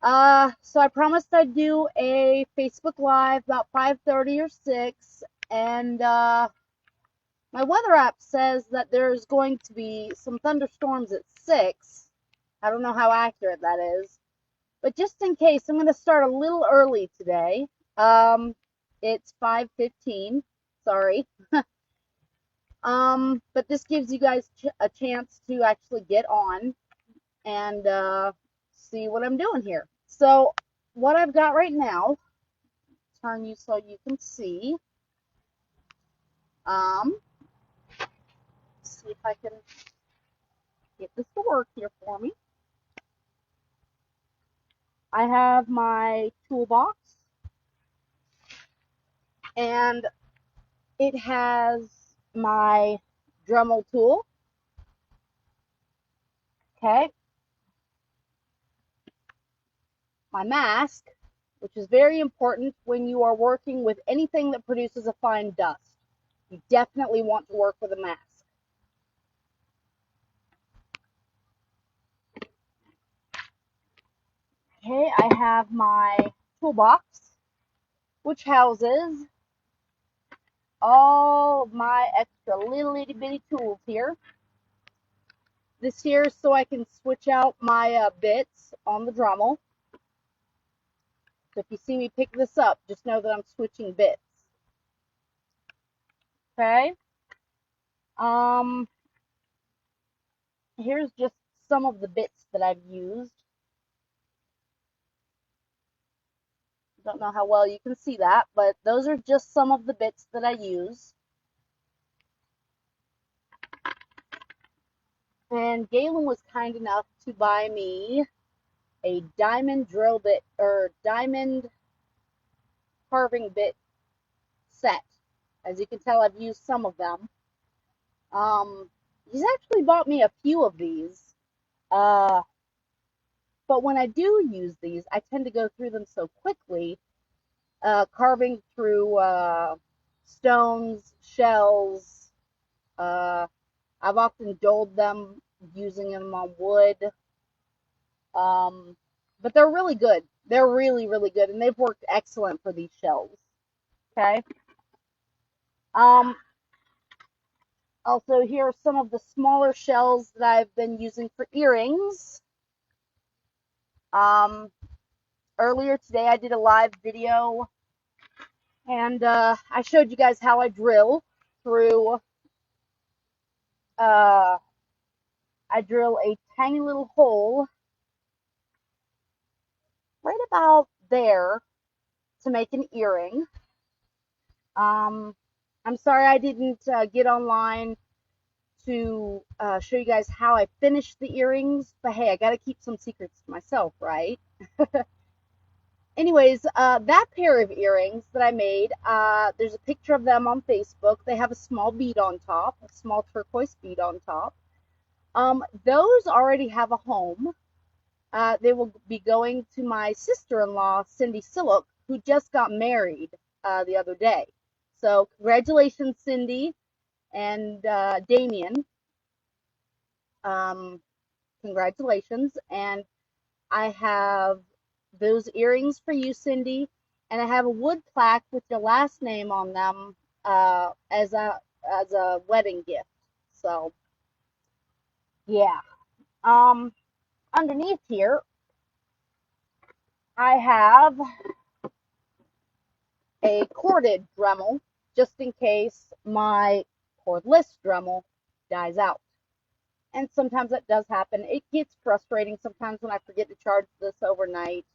So I promised I'd do a Facebook Live about 5:30 or 6, and my weather app says that there's going to be some thunderstorms at 6. I don't know how accurate that is, but just in case, I'm going to start a little early today. It's 5:15. Sorry. But this gives you guys a chance to actually get on and see what I'm doing here. So what I've got right now, turn you so you can see. See if I can get this to work here for me. I have my toolbox, and it has my Dremel tool. Okay. My mask, which is very important when you are working with anything that produces a fine dust. You definitely want to work with a mask. Okay, I have my toolbox, which houses all of my extra little itty bitty tools here. This here is so I can switch out my bits on the Dremel. So if you see me pick this up, just know that I'm switching bits. Okay. Here's just some of the bits that I've used. Don't know how well you can see that, but those are just some of the bits that I use. And Galen was kind enough to buy me a diamond drill bit, or diamond carving bit set. As you can tell, I've used some of them. He's actually bought me a few of these. But when I do use these, I tend to go through them so quickly, carving through stones, shells. I've often doled them using them on wood. But they're really good. They're really, really good, and they've worked excellent for these shells. Okay. Also, here are some of the smaller shells that I've been using for earrings. Earlier today, I did a live video, and I showed you guys how I drill through. I drill a tiny little hole right about there to make an earring. I'm sorry I didn't get online to show you guys how I finished the earrings, but hey, I got to keep some secrets to myself, right? Anyways, that pair of earrings that I made, there's a picture of them on Facebook. They have a small bead on top, a small turquoise bead on top. Those already have a home. They will be going to my sister-in-law, Cindy Sillock, who just got married the other day. So congratulations, Cindy and Damien. Congratulations. And I have those earrings for you, Cindy, and I have a wood plaque with your last name on them as a wedding gift. So yeah. Underneath here, I have a corded Dremel, just in case my cordless Dremel dies out. And sometimes that does happen. It gets frustrating sometimes when I forget to charge this overnight,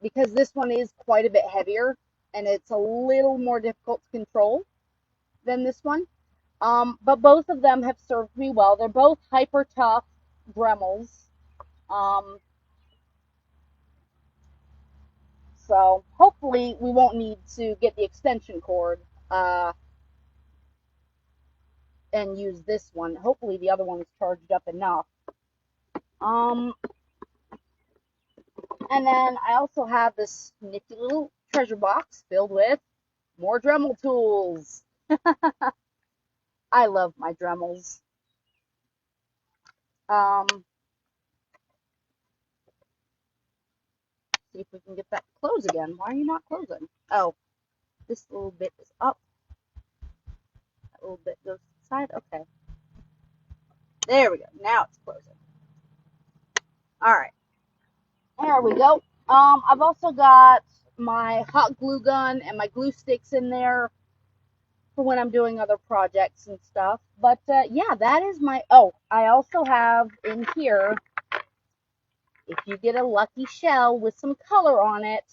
because this one is quite a bit heavier and it's a little more difficult to control than this one. But both of them have served me well. They're both hyper tough Dremels. So hopefully we won't need to get the extension cord and use this one. Hopefully the other one is charged up enough. And then I also have this nifty little treasure box filled with more Dremel tools. I love my Dremels. see if we can get that to close again. Why are you not closing? Oh, this little bit is up. That little bit goes to the side. Okay. There we go. Now it's closing. All right. There we go. I've also got my hot glue gun and my glue sticks in there for when I'm doing other projects and stuff. But yeah, that is my. Oh, I also have in here, if you get a lucky shell with some color on it,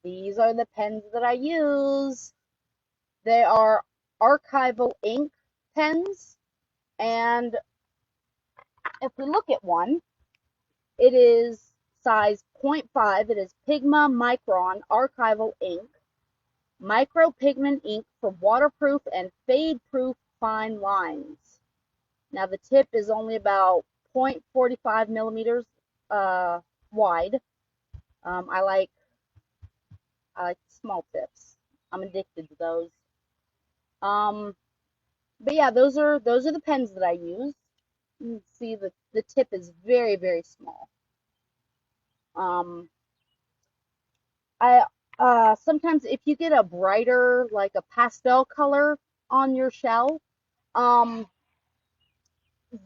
these are the pens that I use. They are archival ink pens, and if we look at one, it is size 0.5. It is Pigma Micron archival ink, micro pigment ink for waterproof and fade-proof fine lines. Now the tip is only about 0.45 millimeters wide. I like small tips. I'm addicted to those. But yeah, those are the pens that I use. You can see the tip is very, very small. I sometimes if you get a brighter, like a pastel color on your shell,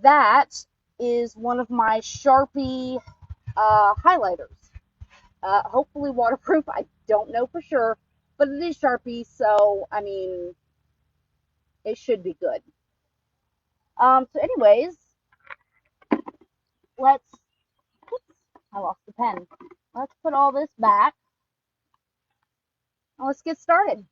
that is one of my Sharpie highlighters. Hopefully waterproof. I don't know for sure, but it is Sharpie, so I mean, it should be good. So anyways, let's. Oops, I lost the pen. Let's put all this back. And let's get started.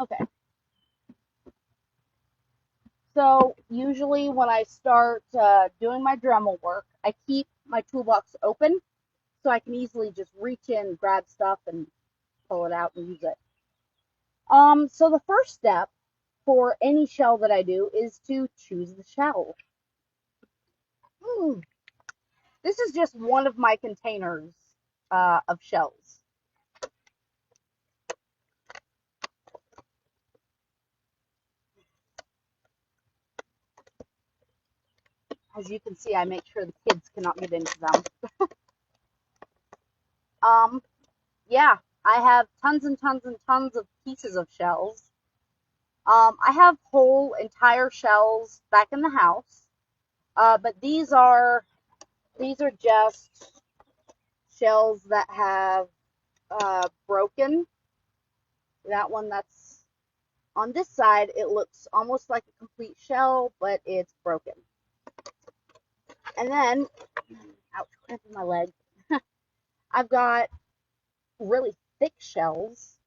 Okay. So usually when I start doing my Dremel work, I keep my toolbox open so I can easily just reach in, grab stuff, and pull it out and use it. So the first step for any shell that I do is to choose the shell. This is just one of my containers of shells. As you can see, I make sure the kids cannot get into them. Yeah, I have tons and tons and tons of pieces of shells. I have whole entire shells back in the house, but these are just shells that have broken. That one that's on this side, it looks almost like a complete shell, but it's broken. And then, ouch, cramping my leg. I've got really thick shells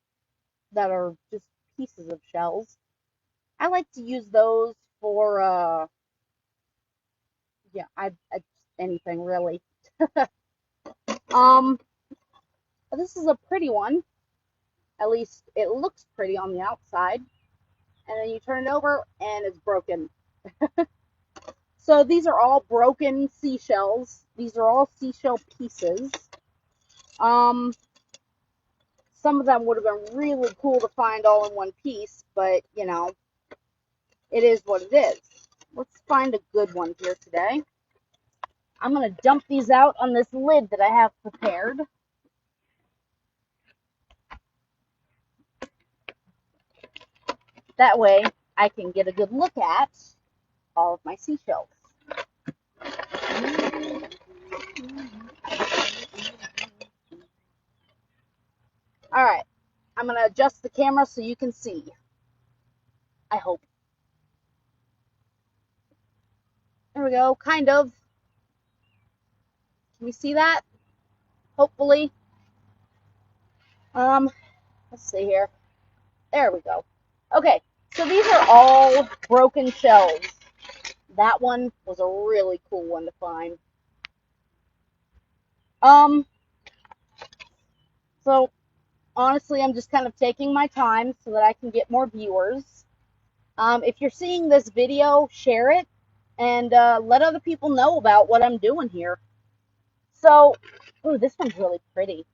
that are just pieces of shells. I like to use those for, yeah, anything really. This is a pretty one. At least it looks pretty on the outside. And then you turn it over and it's broken. So these are all broken seashells. These are all seashell pieces. Some of them would have been really cool to find all in one piece, but you know, it is what it is. Let's find a good one here today. I'm going to dump these out on this lid that I have prepared. That way I can get a good look at all of my seashells. Alright, I'm going to adjust the camera so you can see. I hope. There we go, kind of. Can you see that? Hopefully. Let's see here. There we go. Okay, so these are all broken shells. That one was a really cool one to find. So honestly, I'm just kind of taking my time so that I can get more viewers. If you're seeing this video, share it and let other people know about what I'm doing here. So, ooh, this one's really pretty.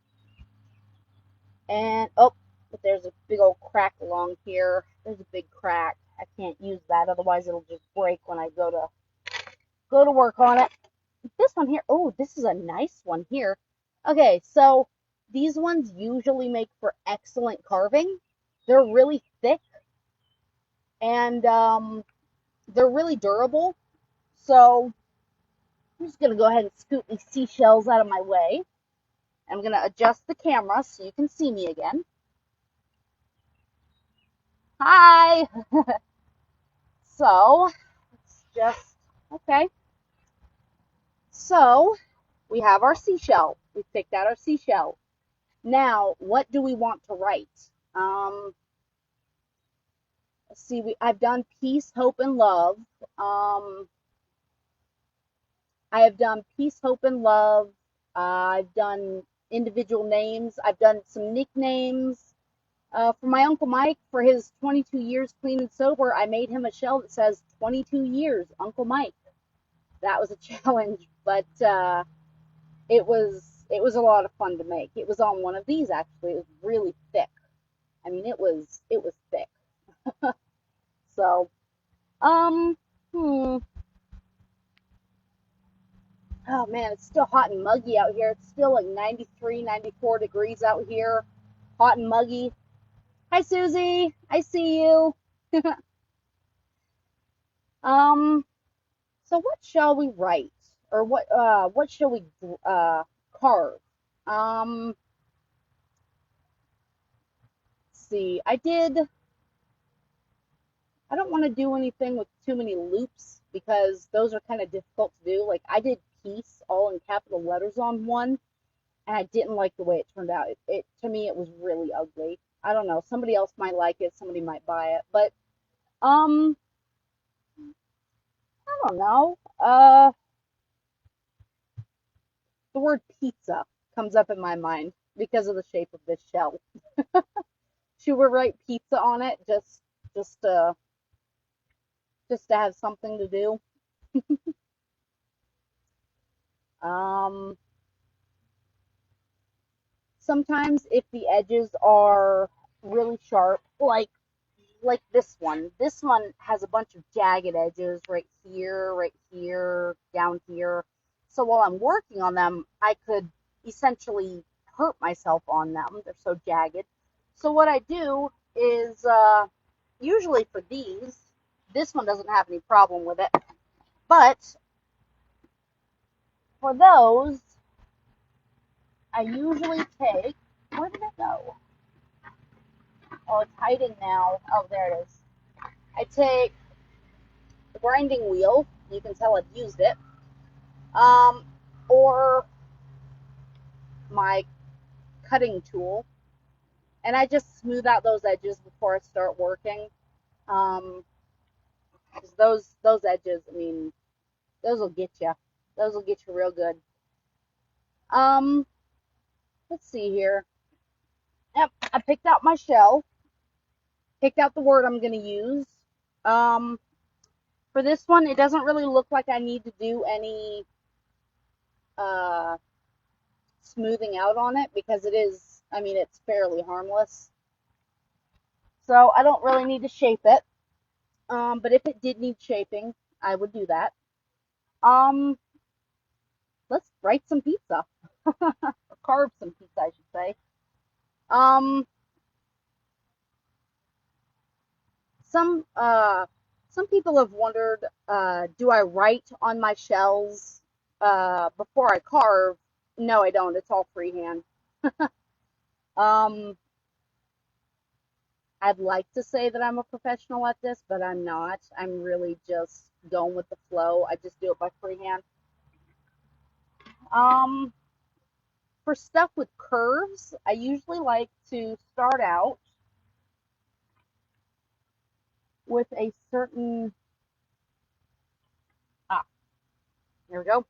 And, oh, But there's a big old crack along here. There's a big crack. I can't use that, otherwise it'll just break when I go to work on it. This one here, oh, this is a nice one here. Okay, so these ones usually make for excellent carving. They're really thick and they're really durable. So I'm just gonna go ahead and scoot these seashells out of my way. I'm gonna adjust the camera so you can see me again. Hi. So it's just okay. So we have our seashell. We picked out our seashell. Now, what do we want to write? Let's see. I've done peace, hope, and love. I have done peace, hope, and love. I've done individual names. I've done some nicknames. For my Uncle Mike, for his 22 years clean and sober, I made him a shell that says 22 years, Uncle Mike. That was a challenge, but it was a lot of fun to make. It was on one of these actually. It was really thick. I mean, it was thick. So, um, hmm. Oh man, it's still hot and muggy out here. It's still like 93, 94 degrees out here. Hot and muggy. Hi, Susie. I see you. Um, so what shall we write? Or what shall we carve? Um, let's see. I don't want to do anything with too many loops because those are kind of difficult to do. Like I did peace all in capital letters on one, and I didn't like the way it turned out. It to me it was really ugly. I don't know. Somebody else might like it. Somebody might buy it, but um, I don't know. The word pizza comes up in my mind because of the shape of this shell. Should we write pizza on it just to just to have something to do? Um, Sometimes if the edges are really sharp, like this one has a bunch of jagged edges right here, down here. So while I'm working on them, I could essentially hurt myself on them. They're so jagged. So what I do is usually for these, this one doesn't have any problem with it, but for those, I usually take, where did it go? Oh, it's hiding now. Oh, there it is. I take the grinding wheel. You can tell I've used it. Um, or my cutting tool, and I just smooth out those edges before I start working. Um, 'Cause those edges, I mean, those will get you. Those will get you real good. Um, let's see here. Yep, I picked out my shell. Picked out the word I'm gonna use. Um, for this one, it doesn't really look like I need to do any uh smoothing out on it because it is, I mean, it's fairly harmless. So I don't really need to shape it. But if it did need shaping, I would do that. Um, let's write some pizza. Or carve some pizza, I should say. Um, some uh, some people have wondered, do I write on my shells before I carve? No, I don't. It's all freehand. Um, I'd like to say that I'm a professional at this, but I'm not. I'm really just going with the flow. I just do it by freehand. Um, for stuff with curves, I usually like to start out with a certain, ah, here we go.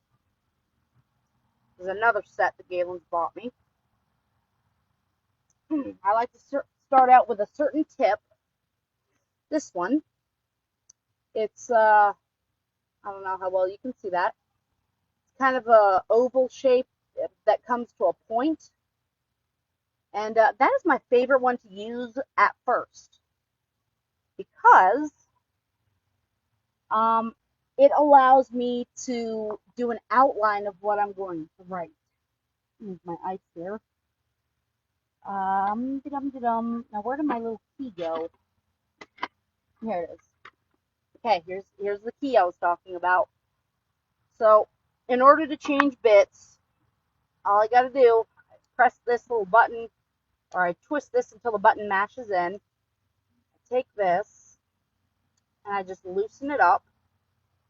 There's another set that Galen's bought me. I like to start out with a certain tip. This one, it's, I don't know how well you can see that. It's kind of a oval shape that comes to a point, And that is my favorite one to use at first because it allows me to do an outline of what I'm going to write. Move my ice here. Now where did my little key go? Here it is. Okay, here's the key I was talking about. So, in order to change bits, all I gotta do is press this little button, or I twist this until the button mashes in. I take this, and I just loosen it up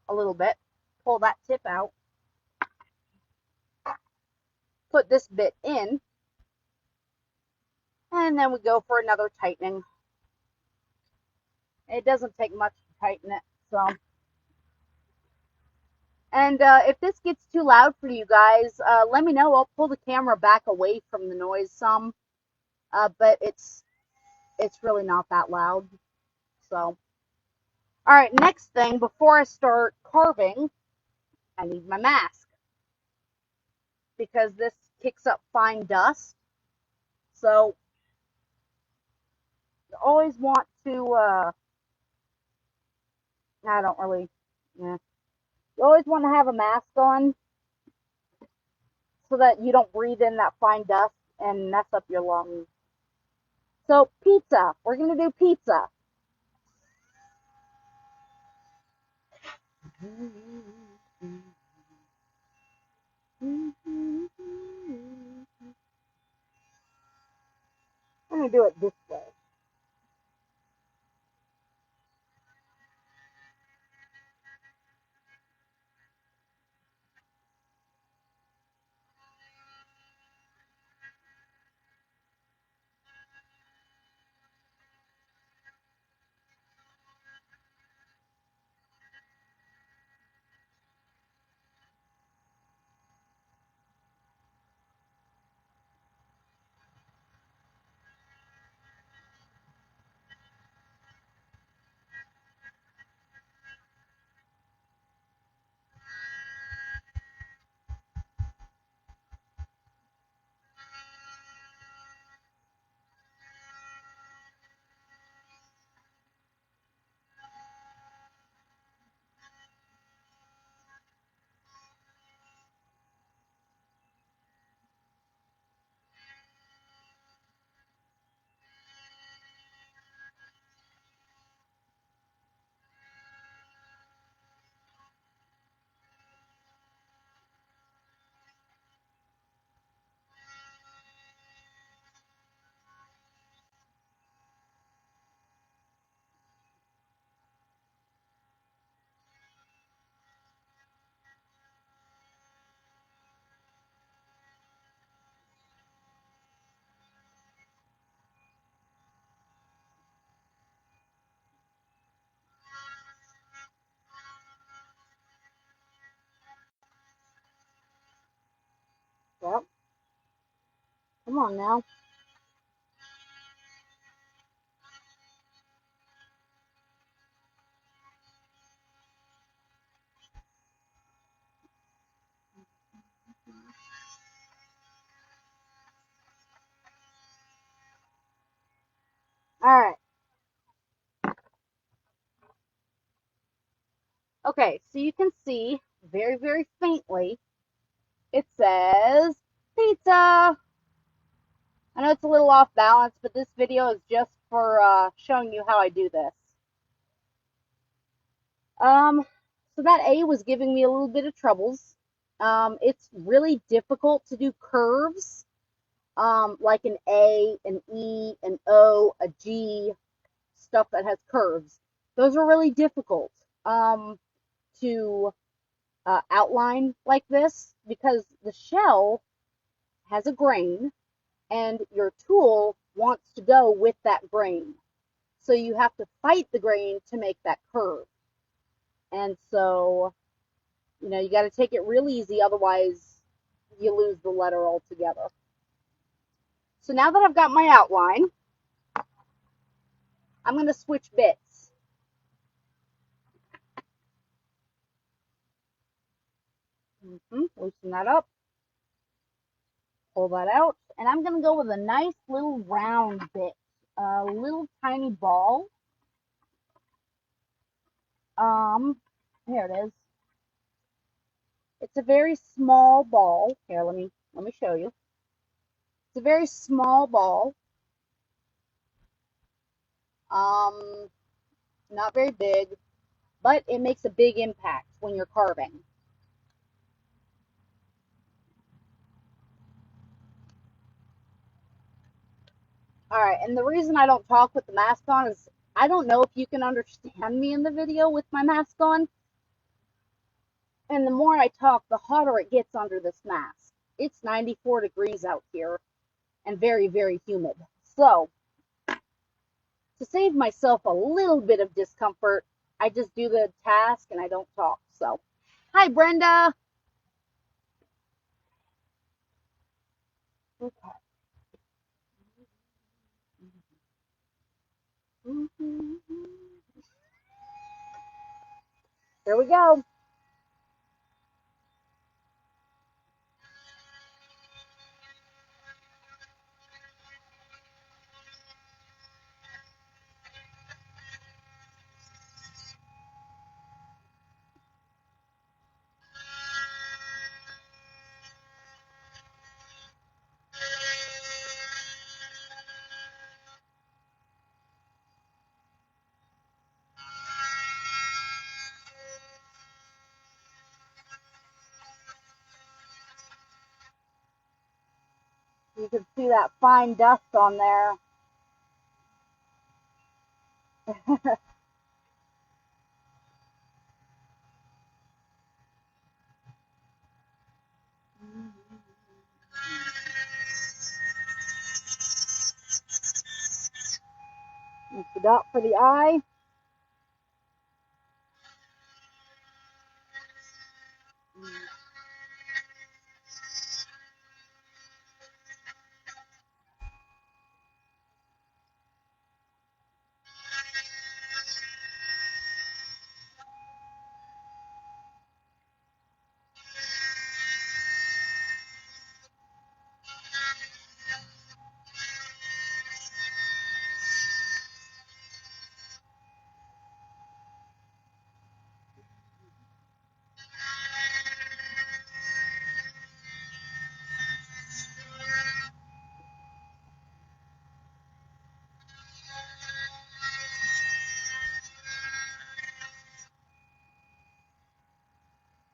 a little bit, pull that tip out, put this bit in, and then we go for another tightening. It doesn't take much to tighten it, so. And if this gets too loud for you guys, let me know. I'll pull the camera back away from the noise some, but it's really not that loud. So, all right, next thing, before I start carving, I need my mask because this kicks up fine dust. So, you always want to, I don't really, yeah. You always want to have a mask on so that you don't breathe in that fine dust and mess up your lungs. So, pizza. We're going to do pizza. I'm going to do it this way. Yep. Come on now. All right. Okay, so you can see very, very faintly, it says pizza. I know it's a little off balance, but this video is just for showing you how I do this. So that A was giving me a little bit of troubles. It's really difficult to do curves, like an A, an E, an O, a G, stuff that has curves. Those are really difficult to outline like this because the shell has a grain and your tool wants to go with that grain. So you have to fight the grain to make that curve. And so, you know, you got to take it real easy, otherwise you lose the letter altogether. So now that I've got my outline, I'm going to switch bits. Loosen that up. Pull that out. And I'm going to go with a nice little round bit, a little tiny ball. Here it is. It's a very small ball. Here, let me show you. It's a very small ball. Not very big, but it makes a big impact when you're carving. All right, and the reason I don't talk with the mask on is I don't know if you can understand me in the video with my mask on. And the more I talk, the hotter it gets under this mask. It's 94 degrees out here and very, very humid. So, to save myself a little bit of discomfort, I just do the task and I don't talk. So, hi, Brenda. Okay. Here we go. You can see that fine dust on there. It's the dot for the eye.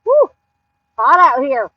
Whew, hot out here.